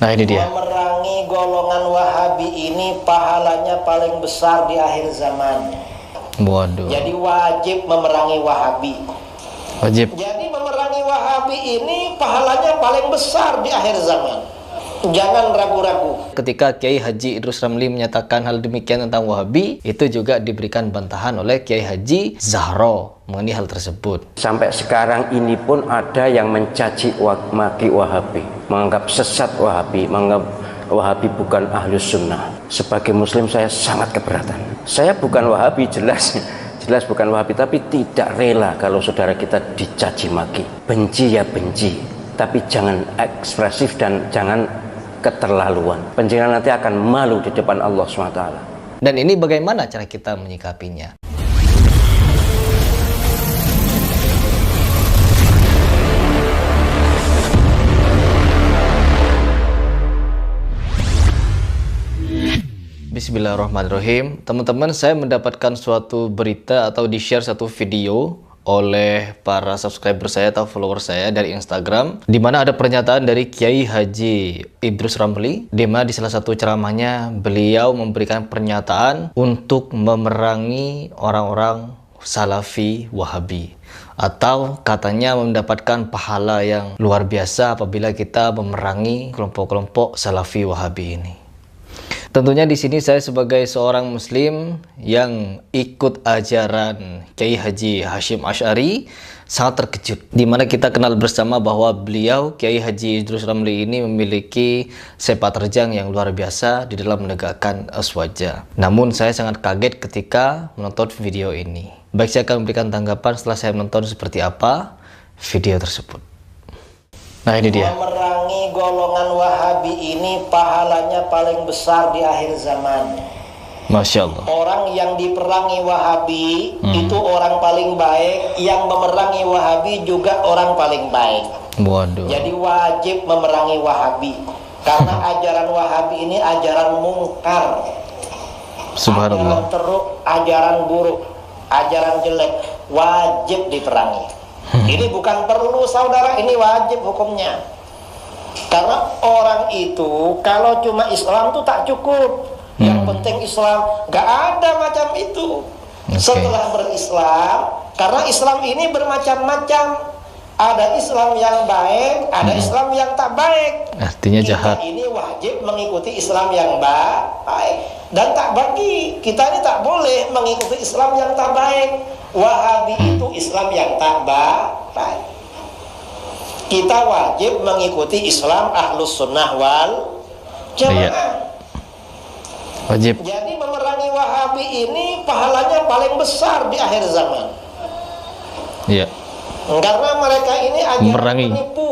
Nah ini dia. Memerangi golongan Wahabi ini pahalanya paling besar di akhir zaman. Waduh. Jadi wajib memerangi Wahabi. Wajib. Jadi memerangi Wahabi ini pahalanya paling besar di akhir zaman. Jangan ragu-ragu. Ketika Kiai Haji Idrus Ramli menyatakan hal demikian tentang Wahabi, itu juga diberikan bantahan oleh Kiai Haji Zahro mengenai hal tersebut. Sampai sekarang ini pun ada yang mencaci maki Wahabi, menganggap sesat Wahabi, menganggap Wahabi bukan ahlus sunnah. Sebagai muslim saya sangat keberatan. Saya bukan Wahabi, jelas bukan Wahabi, tapi tidak rela kalau saudara kita dicaci maki. Benci ya benci, tapi jangan ekspresif dan jangan keterlaluan. Penjenengan nanti akan malu di depan Allah SWT. Dan ini bagaimana cara kita menyikapinya? Bismillahirrahmanirrahim. Teman-teman, saya mendapatkan suatu berita atau di-share satu video oleh para subscriber saya atau follower saya dari Instagram, di mana ada pernyataan dari Kiai Haji Idrus Ramli, di mana di salah satu ceramahnya beliau memberikan pernyataan untuk memerangi orang-orang Salafi Wahabi, atau katanya mendapatkan pahala yang luar biasa apabila kita memerangi kelompok-kelompok Salafi Wahabi ini. Tentunya di sini saya sebagai seorang muslim yang ikut ajaran Kiai Haji Hashim Asy'ari sangat terkejut, di mana kita kenal bersama bahwa beliau Kiai Haji Idrus Ramli ini memiliki sepak terjang yang luar biasa di dalam menegakkan aswaja. Namun saya sangat kaget ketika menonton video ini. Baik, saya akan memberikan tanggapan setelah saya menonton seperti apa video tersebut. Nah ini dia. Memerangi golongan Wahabi ini pahalanya paling besar di akhir zaman. Masya Allah. Orang yang diperangi Wahabi itu orang paling baik, yang memerangi Wahabi juga orang paling baik. Waduh. Jadi wajib memerangi Wahabi, karena ajaran Wahabi ini ajaran mungkar, Subhanallah. ajaran teruk, ajaran buruk, ajaran jelek, wajib diperangi. Ini bukan perlu saudara, ini wajib hukumnya. Karena orang itu kalau cuma Islam tuh tak cukup. Yang penting Islam, gak ada macam itu. Setelah berislam, karena Islam ini bermacam-macam. Ada Islam yang baik, ada Islam yang tak baik. Artinya jahat. Kita ini wajib mengikuti Islam yang baik, dan tak bagi kita ini tak boleh mengikuti Islam yang tak baik. Wahabi itu Islam yang tak baik. Kita wajib mengikuti Islam Ahlus Sunnah wal Jamaah. Iya. Wajib. Jadi memerangi Wahabi ini pahalanya paling besar di akhir zaman. Iya. Karena mereka ini ajaran Memerangi. penipu.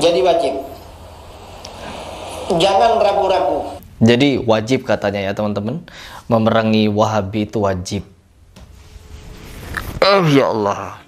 Jadi wajib. Jangan ragu-ragu. Jadi wajib katanya ya teman-teman, memerangi Wahabi itu wajib. Ya Allah.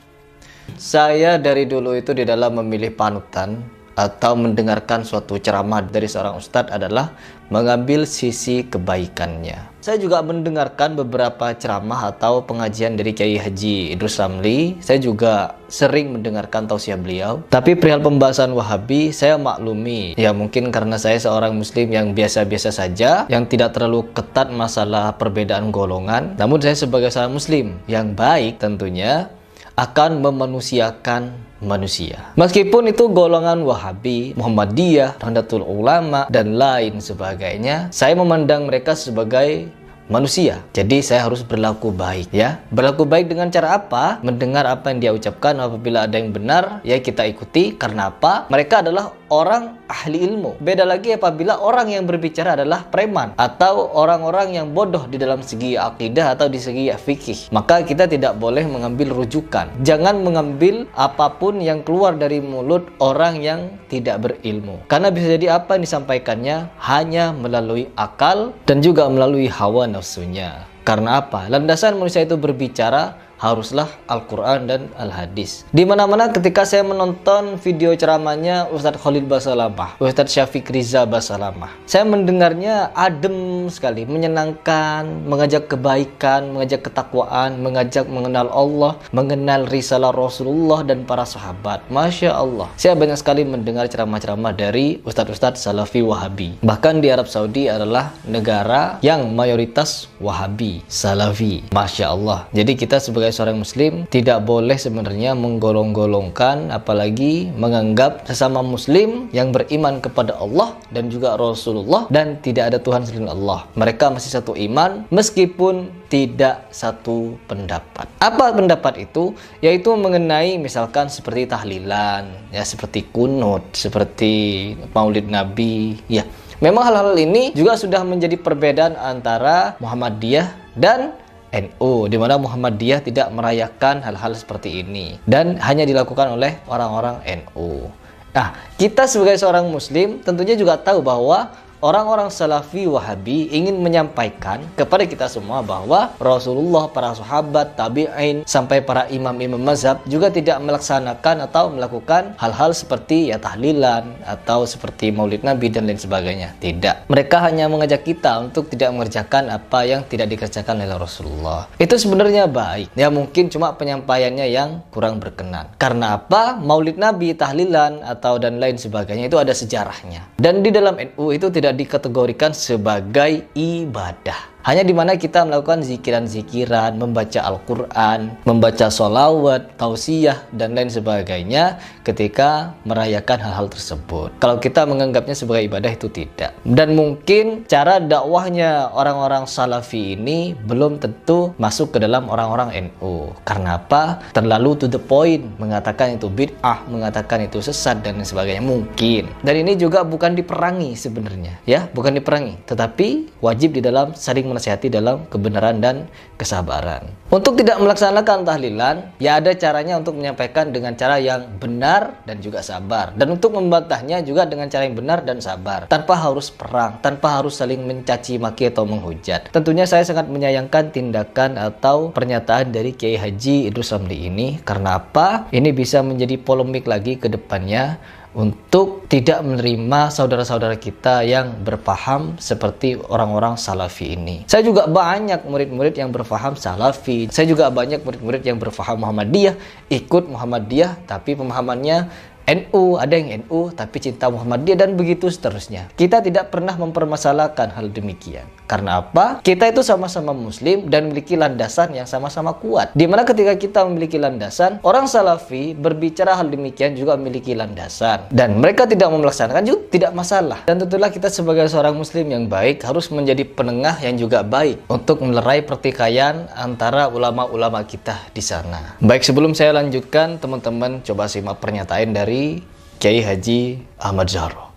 Saya dari dulu itu di dalam memilih panutan atau mendengarkan suatu ceramah dari seorang ustadz adalah mengambil sisi kebaikannya. Saya juga mendengarkan beberapa ceramah atau pengajian dari Kiai Haji Idrus Ramli. Saya juga sering mendengarkan tausiah beliau. Tapi perihal pembahasan Wahabi, saya maklumi. Ya mungkin karena saya seorang muslim yang biasa-biasa saja, yang tidak terlalu ketat masalah perbedaan golongan. Namun saya sebagai seorang muslim yang baik tentunya akan memanusiakan manusia. Meskipun itu golongan Wahabi, Muhammadiyah, Nahdlatul Ulama, dan lain sebagainya, saya memandang mereka sebagai manusia. Jadi saya harus berlaku baik ya. Berlaku baik dengan cara apa? Mendengar apa yang dia ucapkan, apabila ada yang benar ya kita ikuti. Karena apa? Mereka adalah orang ahli ilmu. Beda lagi apabila orang yang berbicara adalah preman atau orang-orang yang bodoh di dalam segi akidah atau di segi fikih. Maka kita tidak boleh mengambil rujukan. Jangan mengambil apapun yang keluar dari mulut orang yang tidak berilmu. Karena bisa jadi apa yang disampaikannya hanya melalui akal dan juga melalui hawa nafsunya. Karena apa? Landasan manusia itu berbicara haruslah Al-Quran dan Al-Hadis. Di mana-mana ketika saya menonton video ceramahnya Ustadz Khalid Basalamah, Ustadz Syafiq Riza Basalamah, saya mendengarnya adem sekali, menyenangkan, mengajak kebaikan, mengajak ketakwaan, mengajak mengenal Allah, mengenal risalah Rasulullah dan para sahabat. Masya Allah, saya banyak sekali mendengar ceramah-ceramah dari Ustadz-Ustadz Salafi Wahabi. Bahkan di Arab Saudi adalah negara yang mayoritas Wahabi, Salafi. Masya Allah. Jadi kita sebagai seorang muslim tidak boleh sebenarnya menggolong-golongkan, apalagi menganggap sesama muslim yang beriman kepada Allah dan juga Rasulullah dan tidak ada Tuhan selain Allah. Mereka masih satu iman meskipun tidak satu pendapat. Apa pendapat itu? Yaitu mengenai misalkan seperti tahlilan, ya, seperti kunut, seperti Maulid Nabi, ya. Memang hal-hal ini juga sudah menjadi perbedaan antara Muhammadiyah dan NU, di mana Muhammadiyah tidak merayakan hal-hal seperti ini dan hanya dilakukan oleh orang-orang NU. Nah, kita sebagai seorang muslim tentunya juga tahu bahwa orang-orang Salafi Wahabi ingin menyampaikan kepada kita semua bahwa Rasulullah, para sahabat, tabi'in, sampai para imam-imam mazhab juga tidak melaksanakan atau melakukan hal-hal seperti ya tahlilan atau seperti Maulid Nabi dan lain sebagainya. Tidak. Mereka hanya mengajak kita untuk tidak mengerjakan apa yang tidak dikerjakan oleh Rasulullah. Itu sebenarnya baik. Ya mungkin cuma penyampaiannya yang kurang berkenan. Karena apa? Maulid Nabi, tahlilan atau dan lain sebagainya itu ada sejarahnya. Dan di dalam NU itu tidak dikategorikan sebagai ibadah. Hanya di mana kita melakukan zikiran-zikiran, membaca Al-Quran, membaca sholawat, tausiyah, dan lain sebagainya ketika merayakan hal-hal tersebut. Kalau kita menganggapnya sebagai ibadah itu tidak. Dan mungkin cara dakwahnya orang-orang Salafi ini belum tentu masuk ke dalam orang-orang NU. Karena apa? Terlalu to the point, mengatakan itu bid'ah, mengatakan itu sesat, dan lain sebagainya. Mungkin. Dan ini juga bukan diperangi sebenarnya. Ya, bukan diperangi. Tetapi wajib di dalam saling menasihati dalam kebenaran dan kesabaran. Untuk tidak melaksanakan tahlilan, ya ada caranya untuk menyampaikan dengan cara yang benar dan juga sabar. Dan untuk membantahnya juga dengan cara yang benar dan sabar. Tanpa harus perang, tanpa harus saling mencaci maki atau menghujat. Tentunya saya sangat menyayangkan tindakan atau pernyataan dari Kiai Haji Idrus Ramli ini. Karena apa? Ini bisa menjadi polemik lagi ke depannya untuk tidak menerima saudara-saudara kita yang berpaham seperti orang-orang Salafi ini. Saya juga banyak murid-murid yang berpaham Salafi. Saya juga banyak murid-murid yang berpaham Muhammadiyah, ikut Muhammadiyah tapi pemahamannya NU, ada yang NU tapi cinta Muhammadiyah, dan begitu seterusnya. Kita tidak pernah mempermasalahkan hal demikian. Karena apa? Kita itu sama-sama muslim dan memiliki landasan yang sama-sama kuat. Dimana ketika kita memiliki landasan, orang Salafi berbicara hal demikian juga memiliki landasan. Dan mereka tidak melaksanakan juga tidak masalah. Dan tentulah kita sebagai seorang muslim yang baik harus menjadi penengah yang juga baik untuk melerai pertikaian antara ulama-ulama kita di sana. Baik, sebelum saya lanjutkan, teman-teman coba simak pernyataan dari Kiai Haji Ahmad Zahro.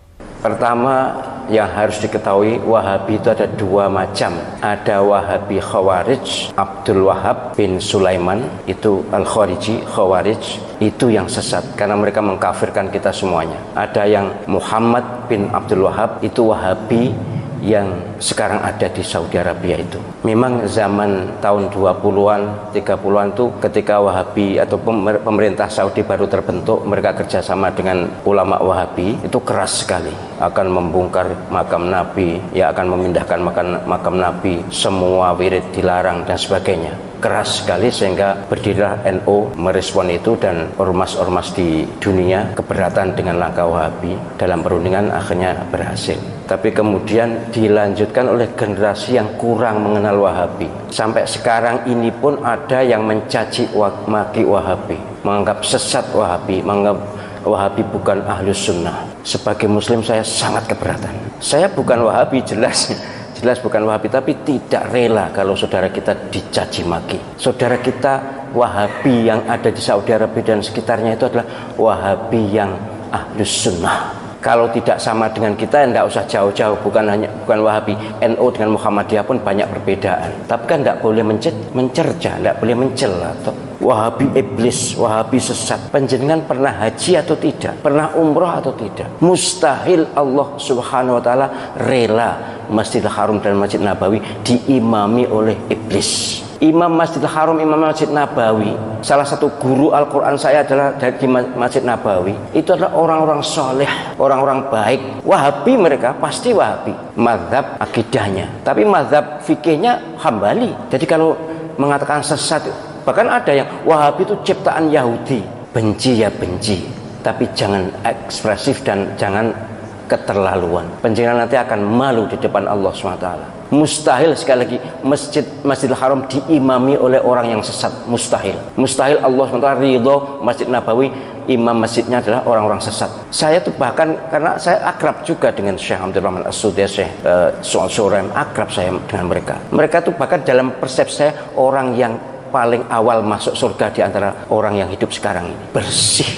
Pertama yang harus diketahui, Wahabi itu ada dua macam. Ada Wahabi Khawarij, Abdul Wahab bin Sulaiman, itu Al-Khariji, Khawarij, itu yang sesat karena mereka mengkafirkan kita semuanya. Ada yang Muhammad bin Abdul Wahab, itu Wahabi yang sekarang ada di Saudi Arabia itu. Memang zaman tahun 20-an, 30-an itu ketika Wahabi atau pemerintah Saudi baru terbentuk, mereka kerjasama dengan ulama Wahabi, itu keras sekali. Akan membongkar makam Nabi, ya akan memindahkan makam Nabi, semua wirid dilarang dan sebagainya. Keras sekali sehingga berdirilah NU merespon itu, dan ormas-ormas di dunia keberatan dengan langkah Wahabi. Dalam perundingan akhirnya berhasil. Tapi kemudian dilanjutkan oleh generasi yang kurang mengenal Wahabi. Sampai sekarang ini pun ada yang mencaci maki Wahabi, menganggap sesat Wahabi, menganggap Wahabi bukan ahlus sunnah. Sebagai muslim saya sangat keberatan. Saya bukan Wahabi, jelas bukan Wahabi, tapi tidak rela kalau saudara kita dicaci maki. Saudara kita Wahabi yang ada di Saudi Arabia dan sekitarnya itu adalah Wahabi yang ahlus sunnah. Kalau tidak sama dengan kita, tidak usah jauh-jauh. Bukan Wahabi, NU dengan Muhammadiyah pun banyak perbedaan. Tapi kan tidak boleh mencerca, tidak boleh mencela. Wahabi iblis, Wahabi sesat. Panjenengan pernah haji atau tidak? Pernah umroh atau tidak? Mustahil Allah Subhanahu wa taala rela Masjidil Haram dan Masjid Nabawi diimami oleh iblis. Imam Masjidil Haram, Imam Masjid Nabawi, salah satu guru Al-Quran saya adalah dari Masjid Nabawi. Itu adalah orang-orang soleh, orang-orang baik. Wahabi mereka, pasti Wahabi mazhab akidahnya, tapi mazhab fikihnya Hambali. Jadi kalau mengatakan sesat, bahkan ada yang Wahabi itu ciptaan Yahudi. Benci ya benci, tapi jangan ekspresif dan jangan keterlaluan. Penjenengan nanti akan malu di depan Allah SWT. Mustahil, sekali lagi, Masjidil Haram diimami oleh orang yang sesat. Mustahil Allah SWT ridho Masjid Nabawi, imam masjidnya adalah orang-orang sesat. Saya tuh bahkan, karena saya akrab juga dengan Syekh Abdurrahman As-Sudais, Syekh Soal Surem, akrab saya dengan mereka. Mereka tuh bahkan dalam persepsi saya orang yang paling awal masuk surga di antara orang yang hidup sekarang ini. Bersih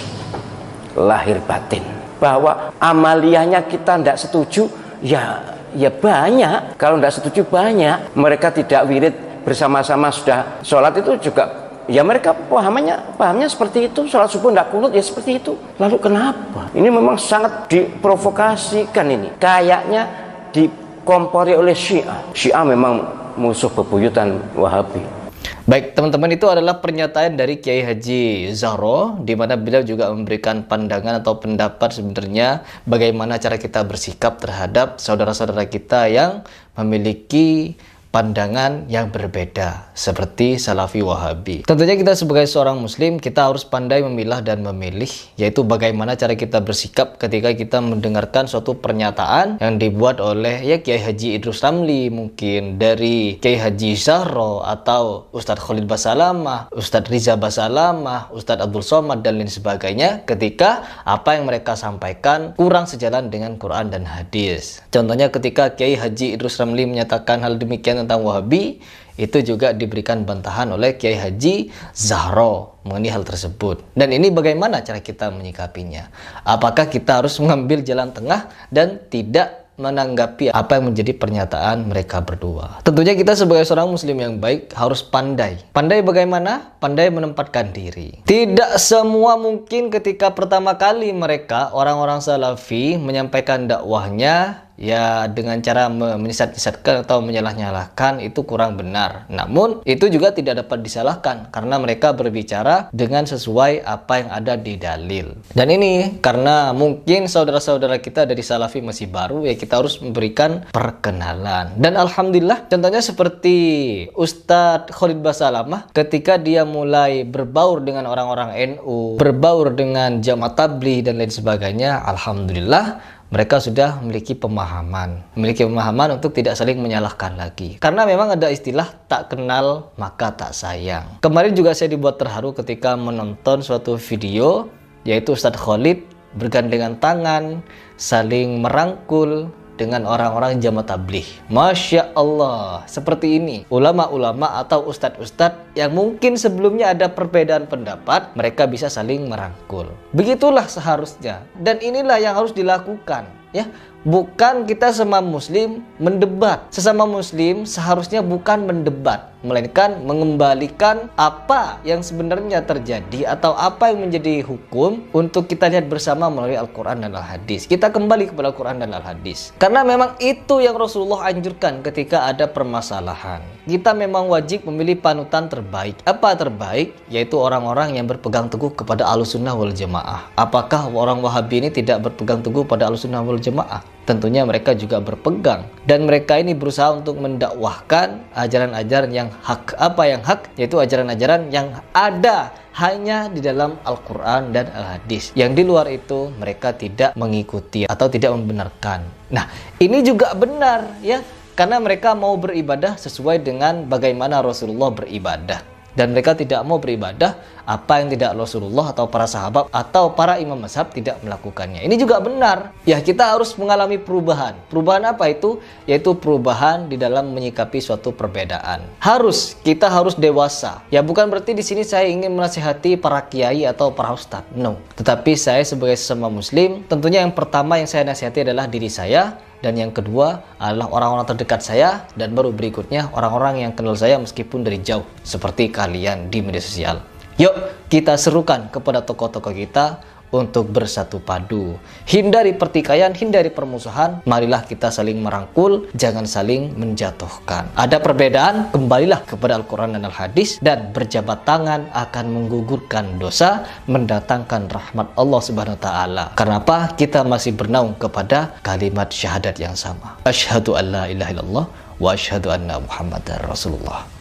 lahir batin. Bahwa amaliyahnya kita tidak setuju, ya banyak. Kalau tidak setuju banyak. Mereka tidak wirid bersama-sama sudah sholat itu juga, ya mereka pahamnya seperti itu. Sholat subuh tidak kunut, ya seperti itu. Lalu kenapa? Ini memang sangat diprovokasikan ini. Kayaknya dikompori oleh Syiah. Syiah memang musuh bebuyutan Wahabi. Baik, teman-teman, itu adalah pernyataan dari Kiai Haji Zahro, di mana beliau juga memberikan pandangan atau pendapat sebenarnya bagaimana cara kita bersikap terhadap saudara-saudara kita yang memiliki pandangan yang berbeda seperti Salafi Wahabi. Tentunya kita sebagai seorang muslim, kita harus pandai memilah dan memilih, yaitu bagaimana cara kita bersikap ketika kita mendengarkan suatu pernyataan yang dibuat oleh Kiai Haji Idrus Ramli, mungkin dari Kiai Haji Zahro atau Ustadz Khalid Basalamah, Ustadz Riza Basalamah, Ustadz Abdul Somad dan lain sebagainya, ketika apa yang mereka sampaikan kurang sejalan dengan Quran dan hadis. Contohnya ketika Kiai Haji Idrus Ramli menyatakan hal demikian tentang Wahabi, itu juga diberikan bantahan oleh Kiai Haji Zahro mengenai hal tersebut. Dan ini bagaimana cara kita menyikapinya? Apakah kita harus mengambil jalan tengah dan tidak menanggapi apa yang menjadi pernyataan mereka berdua? Tentunya kita sebagai seorang muslim yang baik harus pandai. Pandai bagaimana? Pandai menempatkan diri. Tidak semua mungkin ketika pertama kali mereka, orang-orang Salafi, menyampaikan dakwahnya ya dengan cara menyesat-nyesatkan atau menyalah-nyalahkan, itu kurang benar. Namun itu juga tidak dapat disalahkan karena mereka berbicara dengan sesuai apa yang ada di dalil. Dan ini karena mungkin saudara-saudara kita dari Salafi masih baru, ya kita harus memberikan perkenalan. Dan alhamdulillah, contohnya seperti Ustadz Khalid Basalamah, ketika dia mulai berbaur dengan orang-orang NU, berbaur dengan Jamaah Tabligh dan lain sebagainya, alhamdulillah mereka sudah memiliki pemahaman untuk tidak saling menyalahkan lagi. Karena memang ada istilah tak kenal maka tak sayang. Kemarin juga saya dibuat terharu ketika menonton suatu video, yaitu Ustadz Khalid bergandengan tangan, saling merangkul dengan orang-orang Jamaah Tabligh. Masya Allah, seperti ini. Ulama-ulama atau ustadz-ustadz yang mungkin sebelumnya ada perbedaan pendapat, mereka bisa saling merangkul. Begitulah seharusnya. Dan inilah yang harus dilakukan, ya. Bukan kita sesama muslim mendebat. Sesama muslim seharusnya bukan mendebat, melainkan mengembalikan apa yang sebenarnya terjadi atau apa yang menjadi hukum untuk kita lihat bersama melalui Al-Quran dan Al-Hadis. Kita kembali kepada Al-Quran dan Al-Hadis. Karena memang itu yang Rasulullah anjurkan ketika ada permasalahan. Kita memang wajib memilih panutan terbaik. Apa terbaik? Yaitu orang-orang yang berpegang teguh kepada Ahlussunnah wal Jamaah. Apakah orang Wahabi ini tidak berpegang teguh pada Ahlussunnah wal Jamaah? Tentunya mereka juga berpegang, dan mereka ini berusaha untuk mendakwahkan ajaran-ajaran yang hak. Apa yang hak? Yaitu ajaran-ajaran yang ada hanya di dalam Al-Quran dan Al-Hadis. Yang di luar itu mereka tidak mengikuti atau tidak membenarkan. Nah, ini juga benar, ya, karena mereka mau beribadah sesuai dengan bagaimana Rasulullah beribadah. Dan mereka tidak mau beribadah apa yang tidak Rasulullah atau para sahabat atau para imam mazhab tidak melakukannya. Ini juga benar. Ya, kita harus mengalami perubahan. Perubahan apa itu? Yaitu perubahan di dalam menyikapi suatu perbedaan. Kita harus dewasa. Ya, bukan berarti di sini saya ingin menasihati para kiai atau para ustadz. No. Tetapi saya sebagai sesama muslim, tentunya yang pertama yang saya nasihati adalah diri saya. Dan yang kedua adalah orang-orang terdekat saya, dan baru berikutnya orang-orang yang kenal saya meskipun dari jauh, seperti kalian di media sosial. Yuk kita serukan kepada tokoh-tokoh kita untuk bersatu padu. Hindari pertikaian, hindari permusuhan. Marilah kita saling merangkul, jangan saling menjatuhkan. Ada perbedaan, kembalilah kepada Al-Quran dan Al-Hadis, dan berjabat tangan akan menggugurkan dosa, mendatangkan rahmat Allah Subhanahu wa taala. Karena apa? Kita masih bernaung kepada kalimat syahadat yang sama. Asyhadu an la ilaha illallah wa asyhadu anna Muhammadar Rasulullah.